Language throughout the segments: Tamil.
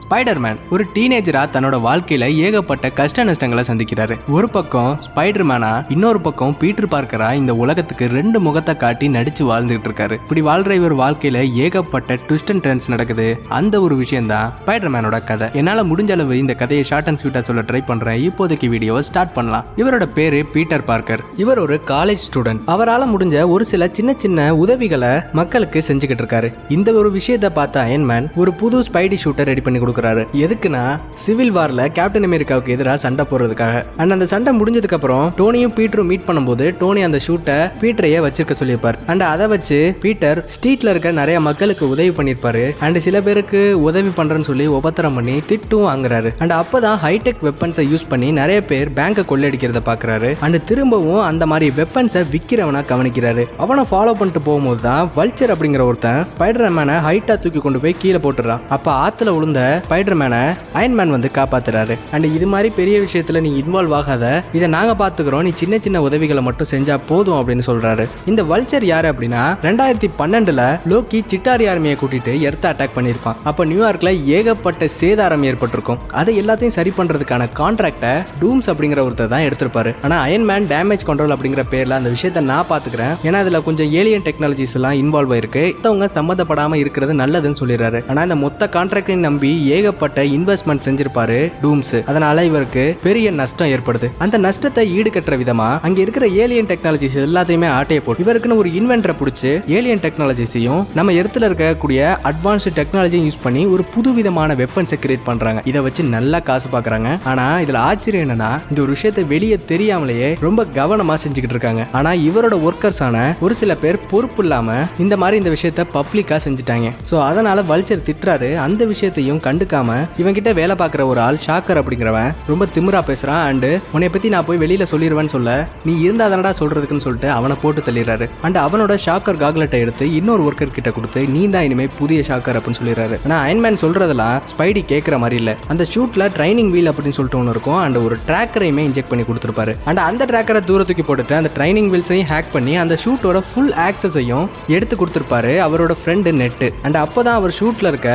ஸ்பைடர்மேன் ஒரு டீனேஜரா தன்னோட வாழ்க்கையில ஏகப்பட்ட கஷ்ட நஷ்டங்களை சந்திக்கிறாரு. ஒரு பக்கம் ஸ்பைடர்மேனா, இன்னொரு பக்கம் பீட்டர் பார்க்கரா இந்த உலகத்துக்கு ரெண்டு முகத்தை காட்டி நடிச்சு வாழ்ந்துட்டு இருக்காரு. இப்படி வாழ்ற இவர் வாழ்க்கையில ஏகப்பட்ட ட்விஸ்ட் அண்ட் டர்ன்ஸ் நடக்குது. அந்த ஒரு விஷயம் தான் ஸ்பைடர்மேனோட கதை. என்னால முடிஞ்ச அளவு இந்த கதையை ஷார்ட் அண்ட் ஸ்வீட்டா சொல்ல ட்ரை பண்றேன். இப்போதைக்கு வீடியோவை ஸ்டார்ட் பண்ணலாம். இவரோட பேரு பீட்டர் பார்க்கர். இவர் ஒரு காலேஜ் ஸ்டூடெண்ட். அவரால் முடிஞ்ச ஒரு சில சின்ன சின்ன உதவிகளை மக்களுக்கு செஞ்சுக்கிட்டு இருக்காரு. இந்த ஒரு விஷயத்தை பார்த்த அயன்மேன் ஒரு புது ஸ்பைடி ஷூட்டர் ரெடி பண்ணி கொடுக்குறாரு. எதுக்குன்னா சிவில் வார்ல கேப்டன் அமெரிக்காவுக்கு எதிராக சண்டை போடுறதுக்காக. அண்ட் அந்த சண்டை முடிஞ்சதுக்கு அப்புறம் டோனியும் பீட்டரும் மீட் பண்ணும்போது டோனி அந்த ஷூட்டை பீட்டரையே வச்சிருக்க சொல்லியிருப்பார். அண்ட் அதை வச்சு பீட்டர் ஸ்ட்ரீட்ல இருக்க நிறைய மக்களுக்கு உதவி பண்ணிருப்பாரு. அண்ட் சில பேருக்கு உதவி பண்றேன்னு சொல்லி உபத்திரம் பண்ணி திட்டும் வாங்குறாரு. அண்ட் அப்பதான் ஹைடெக் வெப்பன்ஸை யூஸ் பண்ணி நிறைய பேர் பேங்கை கொள்ளையடிக்கிறத பாக்குறாரு. அண்ட் திரும்பவும் அந்த மாதிரி வெப்பன்ஸை விற்கிறவனா கவனிக்கிறாரு. அவனை ஃபாலோ பண்ணிட்டு போகும்போது தான் வல்ச்சர் அப்படிங்கிற ஒருத்தன் ஸ்பைடர்மேனை ஹைட்டா தூக்கி கொண்டு போய் கீழே போட்டுறான். அப்ப ஆத்துல விழுந்த ஸ்பைடர்மேனை அயன்மேன் வந்து காப்பாத்துறாரு. அண்ட் இது மாதிரி பெரிய விஷயத்துல நீ இன்வால்வ் ஆகாத, இதை நாங்க பாத்துக்கிறோம், நீ சின்ன சின்ன உதவிகளை மட்டும் செஞ்சா போதும் அப்படின்னு சொல்றாரு. இந்த வல்ச்சர் யாரு அப்படின்னா 2012 லோக்கி சிட்டாரி ஆர்மியை கூட்டிட்டு எர்த் அட்டாக் பண்ணிருப்பான். அப்ப நியூயார்க்ல ஏகப்பட்ட சேதாரம் ஏற்பட்டிருக்கும். அதை எல்லாத்தையும் சரி பண்றதுக்கான கான்ட்ராக்டை டூம்ஸ் அப்படிங்கிற ஒருத்தர் தான் எடுத்திருப்பாரு. ஆனா அயன்மேன் டேமேஜ் கண்ட்ரோல் அப்படிங்கிற பேர்ல அந்த விஷயத்தை நான் பாத்துக்கிறேன், ஏன்னா அதுல கொஞ்சம் ஏலியன் டெக்னாலஜிஸ் எல்லாம் இன்வால்வ் ஆயிருக்கு, அவங்க சம்மந்தப்படாம இருக்கிறது நல்லதுன்னு சொல்லிடுறாரு. ஆனா இந்த மொத்த கான்ட்ராக்டையும் நம்பி ஏகப்பட்ட இன்வெஸ்ட்மெண்ட் செஞ்சிருப்பாரு டூம்ஸ். அதனால இவருக்கு பெரிய நஷ்டம் ஏற்படுது. அந்த நஷ்டத்தை ஈடுகட்டுற விதமா அங்க இருக்கிற ஏலியன் டெக்னாலஜிஸ் எல்லாத்தையுமே ஆட்டையை போட்டு இவருக்குன்னு ஒரு இன்வென்டரை பிடிச்சி ஏலியன் டெக்னாலஜிஸையும் நம்ம எர்த்துல இருக்கக்கூடிய அட்வான்ஸ்டு டெக்னாலஜியும் யூஸ் பண்ணி ஒரு புது விதமான வெப்பன்ஸை கிரியேட் பண்றாங்க. இதை வச்சு நல்லா காசு பாக்குறாங்க. ஆனா இதுல ஆச்சரியம் என்னன்னா இந்த ஒரு விஷயத்தை வெளியே தெரியாமலேயே ரொம்ப கவனமா செஞ்சுக்கிட்டு இருக்காங்க. ஆனா இவரோட ஒர்க்கர்ஸான ஒரு சில பேர் பொறுப்பு இல்லாம இந்த மாதிரி இந்த விஷயத்தை பப்ளிக்கா செஞ்சுட்டாங்க. சோ அதனால வல்ச்சர் திட்டுறாரு. அந்த விஷயத்தையும் கண்டுக்காம இவங்கிட்ட வேலை பார்க்குற ஒரு ஆள் ஷாக்கர் அப்படிங்கிறவன் ரொம்ப திமிரா பேசுறான். அண்ட் உன்னை பத்தி நான் போய் வெளியில சொல்லிடுவேன்னு சொல்ல, நீ இருந்தா தானடா சொல்றதுக்குன்னு சொல்லிட்டு அவனை போட்டு தள்ளிடுறாரு. அண்ட் அவனோட ஷாக்கர் காக்லெட்டை எடுத்து இன்னொரு ஒர்க்கர் கிட்ட கொடுத்து நீ தான் இனிமே புதிய ஷாக்கர் அப்படின்னு சொல்லிடுறாரு. ஆனா அயன்மேன் சொல்றதெல்லாம் ஸ்பைடி கேட்கற மாதிரி இல்ல. அந்த ஷூட்ல ட்ரைனிங் வீல் அப்படின்னு சொல்லிட்டு ஒன்று இருக்கும். அண்ட் ஒரு ட்ராக்கரையுமே இன்ஜெக்ட் பண்ணி கொடுத்துருப்பாரு. அண்ட் அந்த ட்ராக்கரை தூரத்துக்கு போட்டுட்டு அந்த ட்ரைனிங் வீல்ஸையும் ஹேக் பண்ணி அந்த ஷூட்டோட ஃபுல் ஆக்சஸையும் எடுத்து கொடுத்துருப்பாரு அவரோட ஃப்ரெண்டு நெட். அண்ட் அப்பதான் அவர் ஷூட்ல இருக்க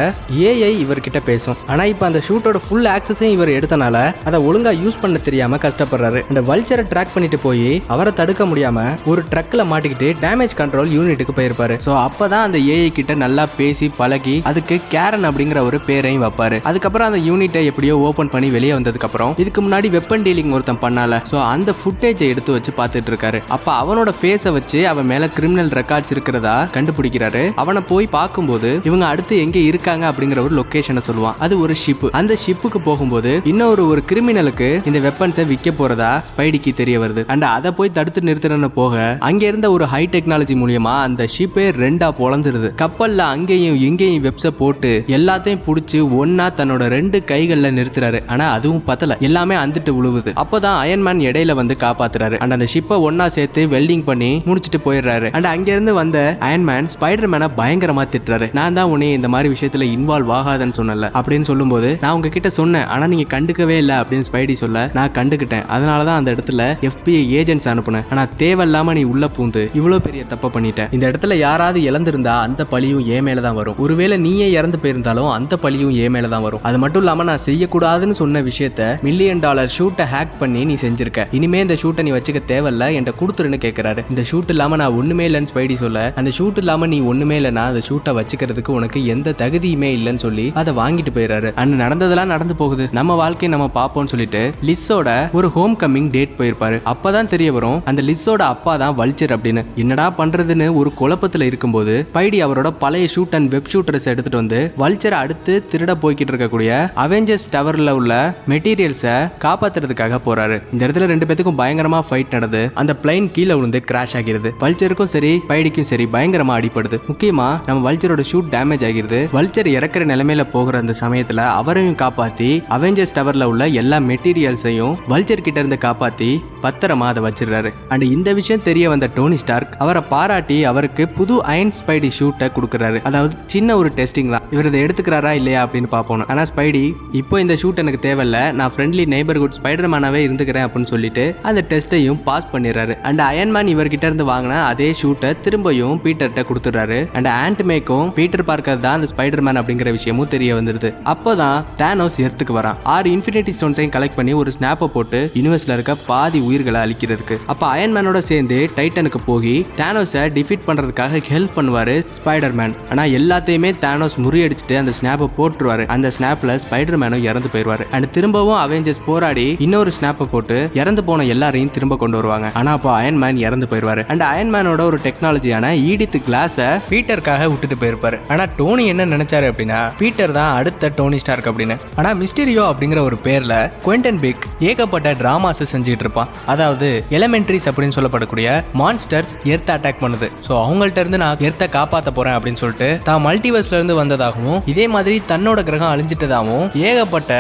ஏஐ இவர்கிட்ட பேசும். ஆனா இப்ப அந்த ஷூட்டோட ஃபுல் ஆக்சஸையும் இவர் எடுத்தனால அதை ஒழுங்கா யூஸ் பண்ண தெரியாம கஷ்டப்படுறாரு. அந்த வல்ச்சரை ட்ராக் பண்ணிட்டு போய் அவரை தடுக்க முடியாம ஒரு ட்ரக்ல மாட்டிக்கிட்டு டேமேஜ் கண்ட்ரோல் யூனிட்டுக்கு போயிருப்பாரு. சோ அப்பதான் அந்த ஏஐ கிட்ட நல்லா பேசி பழகி அதுக்கு கேரன் அப்படிங்கிற ஒரு பேரையும் வைப்பாரு. அதுக்கப்புறம் அந்த யூனிட்டை எப்படியோ ஓபன் பண்ணி வெளியே வந்ததுக்கு அப்புறம் இதுக்கு முன்னாடி வெப்பன் டீலிங் ஒருத்தன் பண்ணால, சோ அந்த ஃபுட்டேஜை எடுத்து வச்சு பார்த்துட்டு இருக்காரு. அப்ப அவனோட ஃபேஸை வச்சு அவன் மேல கிரிமினல் ரெக்கார்ட்ஸ் இருக்கிறதா கண்டுபிடிக்கிறாரு. அவனை போய் பார்க்கும்போது இவங்க அடுத்து எங்க இருக்காங்க அப்படிங்கிற ஒரு லொகேஷனை சொல்லுவான். அது ஒரு ஷிப். அந்த ஷிப்புக்கு போகும்போது இன்னொரு ஒரு கிரிமினலுக்கு இந்த வெப்பன்ஸை விற்க போறதா ஸ்பைடிக்கு தெரிய வருது. அண்ட் அதை போய் தடுத்து நிறுத்துறன்னு போக அங்க இருந்த ஒரு ஹை டெக்னாலஜி மூலியமா அந்த ஷிப்பே ரெண்டா பொளந்துருது. கப்பல்ல அங்கேயும் இங்கேயும் வெப்ஸை போட்டு எல்லாத்தையும் புடிச்சு ஒன்னா தன்னோட ரெண்டு கைகள்ல நிறுத்துறாரு. ஆனா அதுவும் பத்தல, எல்லாமே அந்துட்டு விழுவுது. அப்பதான் அயன்மேன் இடையில வந்து காப்பாத்துறாரு. அண்ட் அந்த ஷிப்பை ஒன்னா சேர்த்து வெல்டிங் பண்ணி முடிச்சுட்டு போயிடுறாரு. அண்ட் அங்க இருந்து வந்த அயன்மேன் ஸ்பைடர்மேனை பயங்கரமா திட்டுறாரு. நான் தான் உன்னை இந்த மாதிரி விஷயத்துல இன்வால்வ் ஆகாதன்னு சொன்னல அப்படின்னு சொல்லும்போது, நான் உங்ககிட்ட சொன்னேன் ஆனா நீங்க கண்டுக்கவே இல்லை அப்படின்னு ஸ்பைடி சொல்ல, நான் கண்டுக்கிட்டேன், அதனாலதான் அந்த இடத்துல FBI ஏஜென்ட்ஸ் அனுப்புனேன். ஆனா தேவையில்லாம நீ உள்ள பூந்து இவ்வளவு பெரிய தப்ப பண்ணிட்ட. இந்த இடத்துல யாராவது இழந்திருந்தா அந்த பழியும் ஏன் மேலதான் வரும். ஒருவேளை நீயே இறந்து போயிருந்தாலும் அந்த பழியும் ஏன் மேலதான் வரும். அது மட்டும் இல்லாம நான் செய்யக்கூடாதுன்னு சொன்ன விஷயத்த $1 மில்லியன் ஷூட்டை ஹேக் பண்ணி நீ செஞ்சிருக்க. இனிமே இந்த ஷூட்டை நீ வச்சுக்க தேவையில்ல, என்கிட்ட கொடுத்துருன்னு கேட்கிறாரு. இந்த ஷூட் இல்லாம நான் ஒண்ணுமே இல்லைன்னு ஸ்பைடி சொல்ல, அந்த ஷூட் இல்லாம நீ ஒண்ணுமே இல்லைன்னா அந்த ஷூட்டை வச்சுக்கிறதுக்கு உனக்கு எந்த தகுதியுமே இல்லைன்னு சொல்லி அதை வாங்கிட்டு போயிடுறாரு. அண்ட் நடந்ததெல்லாம் நடந்து போகுது, நம்ம வாழ்க்கையை நம்ம பார்ப்போம்னு சொல்லிட்டு லிஸ்ஸோட ஒரு ஹோம் கமிங் டேட் போயிருப்பாரு. அப்பதான் தெரிய வரும் அந்த லிஸ்ஸோட அப்பா தான் வல்ச்சர் அப்படின்னு. என்னடா பண்றதுன்னு ஒரு குழப்பத்துல இருக்கும்போது ஸ்பைடி அவரோட பழைய ஷூட் அண்ட் வெப் ஷூட்டர்ஸ் எடுத்துட்டு வந்து வல்ச்சரை அடுத்து திருட போய்கிட்டு இருக்கக்கூடிய அவெஞ்சர்ஸ் டவர்ல உள்ள மெட்டீரியல்ஸை காப்பாத்துறதுக்காக போறாரு. இந்த இடத்துல ரெண்டு பேத்துக்கும் பயங்கரமா ஃபைட் நடந்து அந்த பிளைன் கீழே விழுந்து கிராஷ் ஆகிறது. வல்ச்சருக்கும் சரி ஸ்பைடிக்கும் சரி பயங்கரமா அடிப்படுது. முக்கியமா நம்ம வல்ச்சரோட ஷூட் டேமேஜ் ஆகிறது. வல்ச்சர் இறக்குற நிலைமையில போகிற அந்த சமயத்துல அவரையும் காப்பாத்தி அவெஞ்சர்ஸ் டவர்ல உள்ள எல்லா மெட்டீரியல்ஸையும் வல்ச்சர் கிட்ட இருந்து காப்பாத்தி பத்திரமா அதை வச்சிடறாரு. அண்ட் இந்த விஷயம் தெரிய வந்த டோனி ஸ்டார்க் அவரை பாராட்டி அவருக்கு புது அயன் ஸ்பைடி ஷூட்டை கொடுக்குறாரு. அதாவது சின்ன ஒரு டெஸ்டிங் தான், இவர் இதை எடுத்துக்கிறாரா இல்லையா அப்படின்னு பார்ப்போம். ஆனா ஸ்பைடி இப்போ இந்த ஷூட் எனக்கு தேவையில்ல, நான் ஃப்ரெண்ட்லி நெய்பர்ஹுட் ஸ்பைடர்மேனாவே இருந்துக்கிறேன் அப்படின்னு சொல்லிட்டு அந்த டெஸ்ட்டையும் பாஸ் பண்ணிடுறாரு. அண்ட் அயன்மேன் இவர்கிட்ட இருந்து வாங்கின அதே ஷூட்டை திரும்பியும் பீட்டர்கிட்ட கொடுத்துறாரு. அண்ட் ஆண்ட் மேக்கும் பீட்டர் பார்க்கர் தான் அந்த ஸ்பைடர்மேன் அப்படிங்கிற விஷயமும் தெரிய வந்தது. வந்துருது. அப்போதான் தானோஸ் எர்த்துக்கு வரான். 6 இன்ஃபினிட்டி ஸ்டோன்ஸையும் கலெக்ட் பண்ணி ஒரு ஸ்னாப்பை போட்டு யூனிவர்ஸ்ல இருக்க பாதி உயிர்களை அழிக்கிறதுக்கு. அப்ப அயன்மேனோட சேர்ந்து டைட்டனுக்கு போய் தானோஸை டிஃபீட் பண்றதுக்காக ஹெல்ப் பண்ணுவாரு ஸ்பைடர்மேன். ஆனா எல்லாத்தையுமே தானோஸ் முறியடிச்சிட்டு அந்த ஸ்னாப்பை போட்டுருவாரு. அந்த ஸ்னாப்ல ஸ்பைடர்மேனும் இறந்து போயிருவாரு. அண்ட் திரும்பவும் அவெஞ்சர்ஸ் போராடி இன்னொரு ஸ்னாப்பை போட்டு இறந்து போன எல்லாரையும் திரும்ப கொண்டு வருவாங்க. ஆனா அப்போ அயன்மேன் இறந்து போயிருவாரு. அண்ட் அயன்மேனோட ஒரு டெக்னாலஜியான ஈடித் கிளாஸை பீட்டருக்காக விட்டுட்டு போயிருப்பாரு. ஆனா டோனி என்ன நினைச்சாரு அப்படின்னா பீட்டர் தான் அடுத்த டோனி ஸ்டார்க் அப்படின்னு. ஆனா மிஸ்டீரியோ அப்படிங்கிற ஒரு பேர்ல குவென்டன் பிக் ஏகப்பட்ட டிராமாஸ் செஞ்சுட்டு இருப்பான். அதாவது எலிமெண்டரிஸ் அப்படின்னு சொல்லப்படக்கூடிய மான்ஸ்டர்ஸ் எர்த் அட்டாக் பண்ணுது. சோ அவங்கள்ட்ட இருந்து நான் எர்த்தை காப்பாத்த போறேன் அப்படின்னு சொல்லிட்டு தான் மல்டிவர்ஸ்ல இருந்து வந்ததாகவும் இதே மாதிரி தன்னோட கிரகம் அழிஞ்சிட்டதாகவும் ஏகப்பட்ட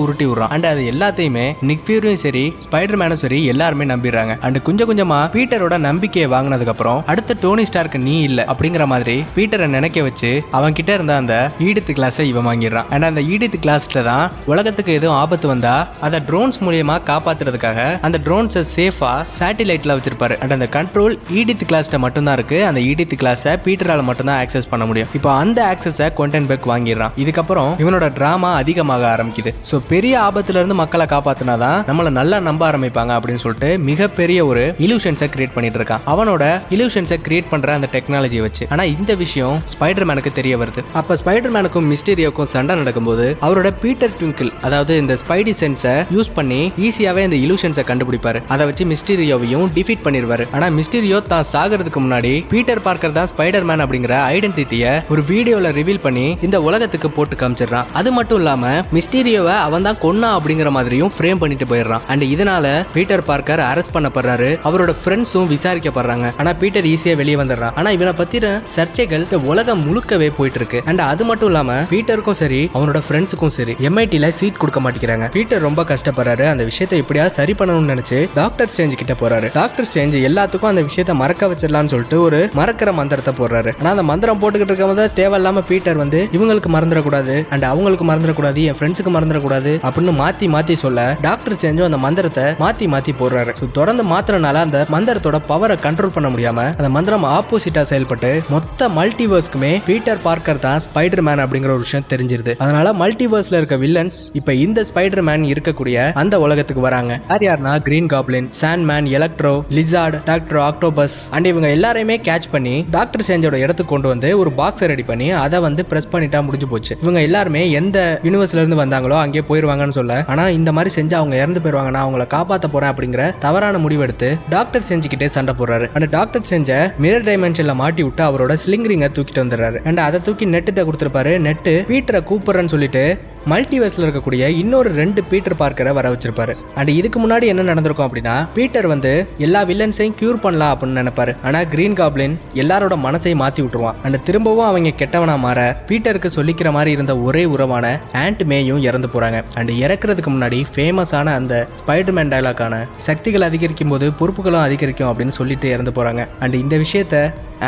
உருட்டி விடுறான். அண்ட் அது எல்லாத்தையுமே நிக் ஃபியூரியும் சரி ஸ்பைடர்மேனும் சரி எல்லாருமே நம்பிடுறாங்க. அண்ட் கொஞ்சம் கொஞ்சமா பீட்டரோட நம்பிக்கையை வாங்கினதுக்கு அப்புறம் அடுத்த டோனி ஸ்டார்க் நீ இல்ல அப்படிங்கிற மாதிரி பீட்டரை நினைக்க வச்சு அவன் கிட்ட இருந்த அந்த ஈடித் கிளாஸை இவன் வாங்கிடுறான். அண்ட் அந்த ஈடித் கிளாஸ்ல தான் உலகத்துக்கு எதுவும் ஆபத்து வந்தா அதை ட்ரோன்ஸ் மூலியமா காப்பாத்துறதுக்காக அந்த ட்ரோன்ஸை சேஃபா சேட்டிலைட்ல வச்சிருப்பாரு. அண்ட் அந்த கண்ட்ரோல் ஈடித் கிளாஸ்ல மட்டும் தான் இருக்கு. அந்த ஈடித் கிளாஸை பீட்டரால மட்டும் தான் ஆக்சஸ் பண்ண முடியும். இப்போ அந்த ஆக்சஸை குவென்டன் பெக் வாங்கிடுறான். இதுக்கப்புறம் இவனோட டிராமா அதிகமாக ஆரம்பிக்குது. சோ பெரிய ஆபத்துல இருந்து மக்களை காப்பாத்தினாதான் நம்மள நல்லா நம்ப ஆரம்பிப்பாங்க அப்படின்னு சொல்லிட்டு மிகப்பெரிய ஒரு இலூஷன்ஸை கிரியேட் பண்ணிட்டு இருக்கான். அவனோட இலூஷன்ஸை கிரியேட் பண்ற அந்த டெக்னாலஜியை வச்சு. ஆனா இந்த விஷயம் ஸ்பைடர்மேனுக்கு தெரிய வருது. அப்ப ஸ்பைடர்மேனுக்கும் மிஸ்டீரியோக்கும் சண்டை நடக்கும்போது அவரோட பீட்டர் ட்விங்கிள் அதாவது இந்த ஸ்பைடி சென்ஸை யூஸ் பண்ணி ஈஸியாவே இந்த இலூஷன்ஸை கண்டுபிடிப்பாரு. அதை வச்சு மிஸ்டீரியோவையும் டிஃபீட் பண்ணிடுவாரு. ஆனா மிஸ்டீரியோ தான் சாகிறதுக்கு முன்னாடி பீட்டர் பார்க்கர் தான் ஸ்பைடர்மேன் அப்படிங்கிற ஐடென்டிட்டியை ஒரு வீடியோல ரிவீல் பண்ணி இந்த உலகத்துக்கு போட்டு காமிச்சிடறான். அது மட்டும் இல்லாம மிஸ்டீரியோவை அவன் தான் கொன்னா அப்படிங்கிற மாதிரியும் ஃப்ரேம் பண்ணிட்டு போயிடுறான். அண்ட் இதனால பீட்டர் பார்க்கர் அரெஸ்ட் பண்ணப்படுறாரு. அவரோட ஃப்ரெண்ட்ஸும் விசாரிக்கப்படுறாங்க. ஆனா பீட்டர் ஈஸியா வெளியே வந்துடுறான். ஆனா இவனை பத்தின சர்ச்சைகள் இந்த உலகம் முழுக்கவே போயிட்டு இருக்கு. அண்ட் அது மட்டும் இல்லாம பீட்டருக்கும் சரி அவனோட ஃப்ரெண்ட்ஸுக்கும் சரி MIT-ல சீட் கொடுக்க மாட்டேங்கிறாங்க. பீட்டர் ரொம்ப கஷ்டப்படுறாரு. அந்த விஷயத்தை எப்படியாவது சரி பண்ணணும்னு நினைச்சு டாக்டர் ஸ்ட்ரேஞ்ச் கிட்ட போறாரு. டாக்டர் ஸ்ட்ரேஞ்ச் எல்லாத்துக்கும் அந்த விஷயத்தை மறக்க வச்சிடலாம்னு சொல்லிட்டு ஒரு மறக்கிற மந்திரத்தை போடுறாரு. ஆனா அந்த மந்திரம் போட்டுக்கிட்டு இருக்கும்போது தேவையில்லாம பீட்டர் வந்து இவங்களுக்கு மறந்துடக்கூடாது அண்ட் அவங்களுக்கு மறந்துடக்கூடாது என் ஃப்ரெண்ட்ஸுக்கு மறந்துடக்கூடாது அப்படின்னு மாத்தி சொல்ல டாக்டர் ஸ்ட்ரேஞ்சும் அந்த மந்திரத்தை மாத்தி போடுறாரு. தொடர்ந்து மாத்திரனால அந்த மந்திரத்தோட பவரை கண்ட்ரோல் பண்ண முடியாம அந்த மந்திரம் ஆப்போசிட்டா செயல்பட்டு மொத்த மல்டிவர்ஸ்க்குமே பீட்டர் பார்க்கர் தான் ஸ்பைடர்மேன் அப்படிங்கிற ஒரு விஷயம் தெரிஞ்சிருது. அதனால மல்டிவர்ஸ்ல இருக்க வில்லன்ஸ் இப்ப இந்த ஸ்பைடர்மேன் இருக்கக்கூடிய அந்த உலகத்துக்கு வராங்க. யார்னா green goblin, Sandman, electro, lizard, doctor octopus and இவங்க எல்லாரையுமே கேட்ச் பண்ணி டாக்டர் ஸ்ட்ரேஞ்சோட இடத்துக்கு கொண்டு வந்து ஒரு பாக்ஸை ரெடி பண்ணி அதை வந்து பிரஸ் பண்ணிட்டா முடிஞ்சு போச்சு. இவங்க எல்லாருமே எந்த யூனிவர்ஸ்ல இருந்து வந்தாங்களோ அங்கே போயிருவாங்கன்னு சொல்ல. ஆனா இந்த மாதிரி செஞ்சு அவங்க இறந்து போயிருவாங்க. நான் அவங்களை காப்பாத்த போறேன் அப்படிங்கிற தவறான முடிவெடுத்து டாக்டர் செஞ்சுக்கிட்டே சண்டை போடுறாரு. அந்த டாக்டர் செஞ்ச மிரர் டைமென்ஷன்ல மாட்டி விட்டு அவரோட ஸ்லிங் ரிங்கை தூக்கிட்டு வந்துடுறாரு. அண்ட் அதை தூக்கி நெட்டுட்ட கொடுத்துருப்பாரு. நெட்டு பீட்டரை கூப்பிடுறேன்னு சொல்லிட்டு மல்டிவர்ஸ்ல இருக்கக்கூடிய இன்னொரு 2 பீட்டர் பார்க்கரை வர வச்சிருப்பாரு. அண்ட் இதுக்கு முன்னாடி என்ன நடந்திருக்கும் அப்படின்னா பீட்டர் வந்து எல்லா வில்லன்ஸையும் கியூர் பண்ணலாம் அப்படின்னு நினைப்பாரு. ஆனா கிரீன் காப்ளின் எல்லாரோட மனசையும் மாத்தி விட்டுருவான். அண்ட் திரும்பவும் அவங்க கெட்டவனா மாற பீட்டருக்கு சொல்லிக்கிற மாதிரி இருந்த ஒரே உறவான ஆண்ட் மேயும் இறந்து போறாங்க. அண்ட் இறக்குறதுக்கு முன்னாடி ஃபேமஸான அந்த ஸ்பைடர்மேன் டயலாக்கான சக்திகள் அதிகரிக்கும் போது பொறுப்புகளும் அதிகரிக்கும் அப்படின்னு சொல்லிட்டு இறந்து போறாங்க. அண்ட் இந்த விஷயத்த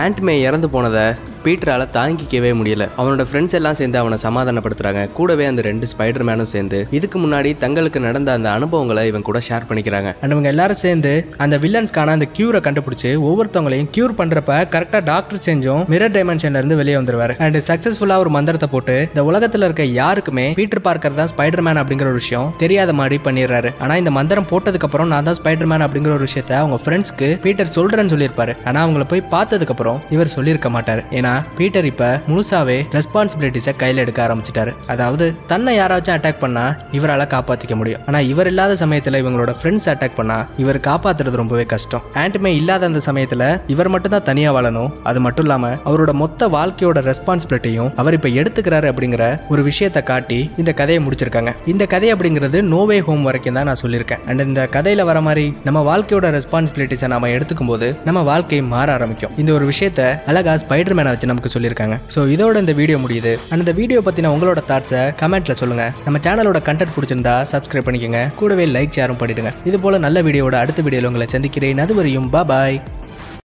ஆண்ட்மே இறந்து போனதை பீட்டரால தாங்கிக்கவே முடியல. அவனோட ஃப்ரெண்ட்ஸ் எல்லாம் சேர்ந்து அவனை சமாதானப்படுத்துறாங்க. கூடவே அந்த 2 ஸ்பைடர்மேனும் சேர்ந்து இதுக்கு முன்னாடி தங்களுக்கு நடந்த அந்த அனுபவங்களை இவன் கூட ஷேர் பண்ணிக்கிறாங்க. அண்ட் இவங்க எல்லாரும் சேர்ந்து அந்த வில்லன்ஸ்கான அந்த கியூரை கண்டுபிடிச்சு ஒவ்வொருத்தவங்களையும் கியூர் பண்றப்ப கரெக்டா டாக்டர் செஞ்சும் மிரர் டைமென்ஷன்ல இருந்து வெளியே வந்துருவாரு. அண்ட் சக்சஸ்ஃபுல்லா ஒரு மந்திரத்தை போட்டு இந்த உலகத்துல இருக்க யாருக்குமே பீட்டர் பார்க்கர் தான் ஸ்பைடர்மேன் அப்படிங்கிற ஒரு விஷயம் தெரியாத மாதிரி பண்ணிடுறாரு. ஆனா இந்த மந்திரம் போட்டதுக்கு அப்புறம் நான் தான் ஸ்பைடர்மேன் அப்படிங்கிற ஒரு விஷயத்த அவங்க ஃப்ரெண்ட்ஸ்க்கு பீட்டர் சொல்றேன்னு சொல்லியிருப்பாரு. ஆனா அவங்களை போய் பார்த்ததுக்கு அப்புறம் இவர் சொல்லியிருக்க மாட்டாரு. ஏன்னா பீட்டர் இப்ப முழுசாவே ரெஸ்பான்சிபிலிட்டிஸை கையில எடுக்க ஆரம்பிச்சிட்டாரு. அதாவது தன்னை யாராச்சும் அட்டாக் பண்ணா இவரால காப்பாத்திக்க முடியும். ஆனா இவர் இல்லாத சமயத்துல இவங்களோட ஃப்ரெண்ட்ஸ் அட்டாக் பண்ணா இவர் காப்பாத்துறது ரொம்பவே கஷ்டம். ஆண்ட்மே இல்லாத அந்த சமயத்துல இவர் மட்டும் தான் தனியா வாழணும். அது மட்டும் இல்லாம அவரோட மொத்த வாழ்க்கையோட ரெஸ்பான்சிபிலிட்டியும் அவர் இப்ப எடுத்துக்கிறாரு அப்படிங்கிற ஒரு விஷயத்தை காட்டி இந்த கதையை முடிச்சிருக்காங்க. இந்த கதை அப்படிங்கிறது நோவே ஹோம் வரைக்கும் தான் நான் சொல்லியிருக்கேன். அண்ட் இந்த கதையில வர மாதிரி நம்ம வாழ்க்கையோட ரெஸ்பான்சிபிலிட்டிஸை நாம எடுத்துக்கும் போது நம்ம வாழ்க்கை மாற ஆரம்பிக்கும். இந்த ஒரு விஷயத்த அழகா ஸ்பைடர்மேனை வச்சு நமக்கு சொல்லியிருக்காங்க. ஸோ இதோட இந்த வீடியோ முடியுது. அண்ட் இந்த வீடியோ பத்தின உங்களோட தாட்ஸை கமெண்ட்ல சொல்லுங்க. நம்ம சேனலோட கண்டென்ட் பிடிச்சிருந்தா சப்ஸ்கிரைப் பண்ணிக்கோங்க. கூடவே லைக் ஷேரும் பண்ணிடுங்க. இது போல நல்ல வீடியோட அடுத்த வீடியோல உங்களை சந்திக்கிறேன். அதுவரையும் பாய்.